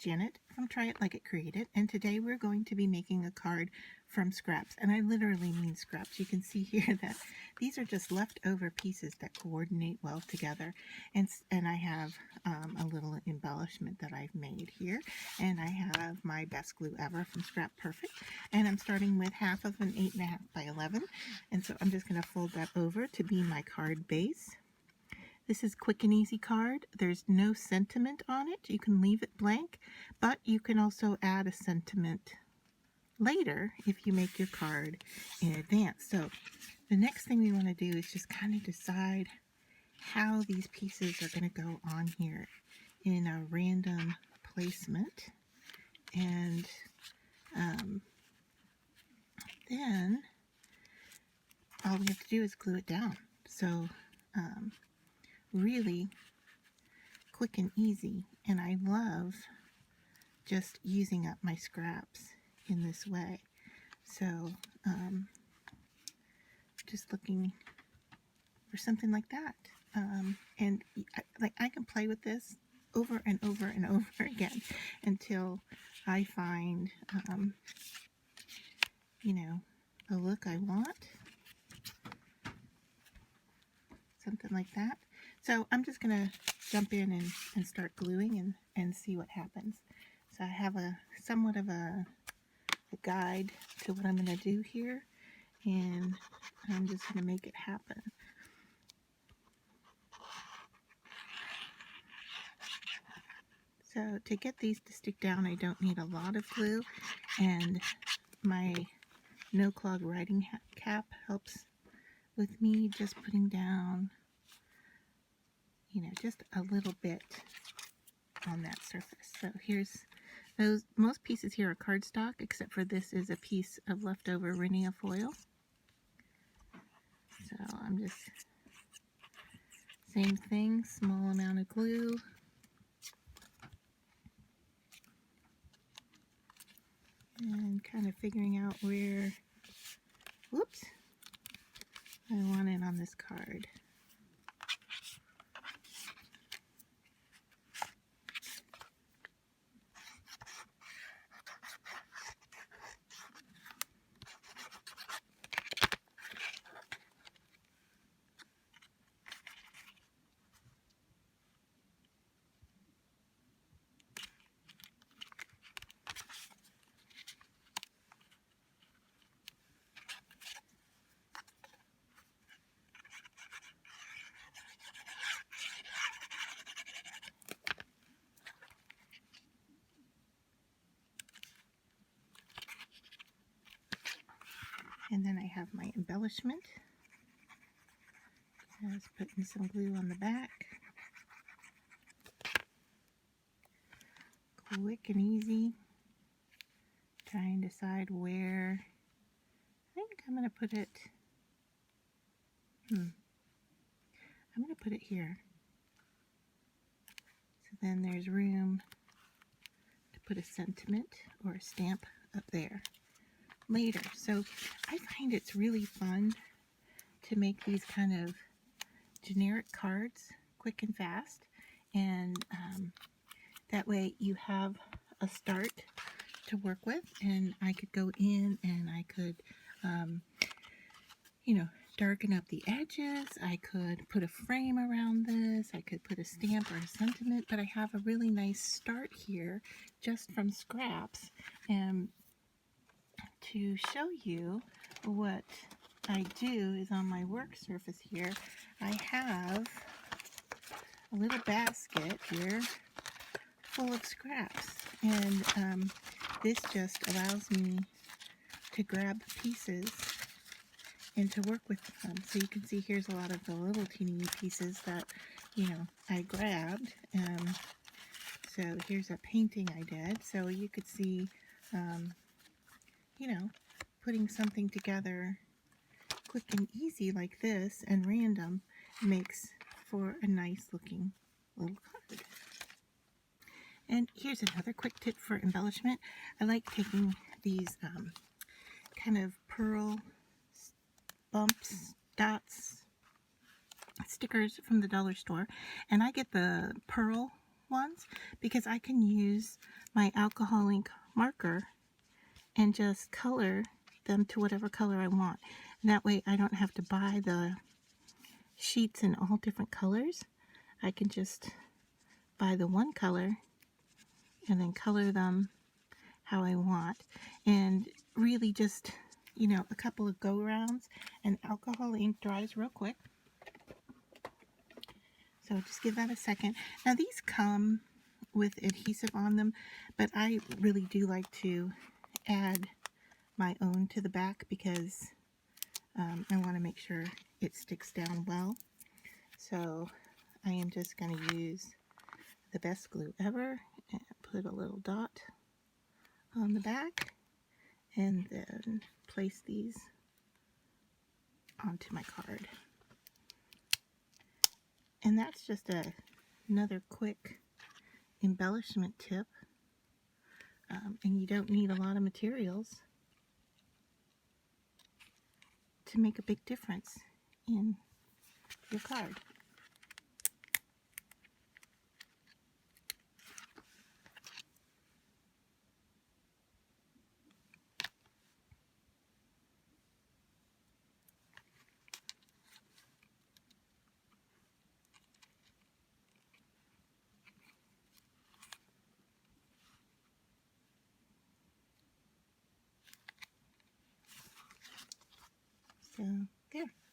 Janet from Try It Like It Created, and today we're going to be making a card from scraps, and I literally mean scraps. You can see here that these are just leftover pieces that coordinate well together, and I have a little embellishment that I've made here, and I have my best glue ever from ScraPerfect, and I'm starting with half of an 8.5 by 11, and so I'm just going to fold that over to be my card base. This is quick and easy card. There's no sentiment on it. You can leave it blank, but you can also add a sentiment later if you make your card in advance. So the next thing we want to do is just kind of decide how these pieces are going to go on here in a random placement. And then all we have to do is glue it down. So really quick and easy, and I love just using up my scraps in this way. So just looking for something like that, and I can play with this over and over and over again until I find you know, a look I want, something like that. So I'm just going to jump in and start gluing and see what happens. So I have a somewhat of a guide to what I'm going to do here, and I'm just going to make it happen. So to get these to stick down, I don't need a lot of glue, and my no clog writing cap helps with me just putting down, you know, just a little bit on that surface. So here's those. Most pieces here are cardstock, except for this is a piece of leftover Rhinea foil. So I'm just, same thing, small amount of glue. And kind of figuring out where, whoops, I want it on this card. And then I have my embellishment. Just putting some glue on the back. Quick and easy. Try and decide where. I think I'm going to put it, I'm going to put it here. So then there's room to put a sentiment or a stamp up there later. So I find it's really fun to make these kind of generic cards quick and fast, and that way you have a start to work with, and I could go in and I could you know, darken up the edges. I could put a frame around this. I could put a stamp or a sentiment, but I have a really nice start here just from scraps. And to show you what I do is on my work surface here, I have a little basket here full of scraps, and this just allows me to grab pieces and to work with them. So you can see here's a lot of the little teeny pieces that, you know, I grabbed. So here's a painting I did. So you could see, you know, putting something together quick and easy like this and random makes for a nice looking little card. And here's another quick tip for embellishment. I like taking these kind of pearl bumps, dots, stickers from the dollar store, and I get the pearl ones because I can use my alcohol ink marker and just color them to whatever color I want. And that way I don't have to buy the sheets in all different colors. I can just buy the one color and then color them how I want. And really just, you know, a couple of go-rounds, and alcohol ink dries real quick. So just give that a second. Now these come with adhesive on them, but I really do like to add my own to the back because I want to make sure it sticks down well. So I am just going to use the best glue ever and put a little dot on the back and then place these onto my card. And that's just another quick embellishment tip. And you don't need a lot of materials to make a big difference in your card. So there.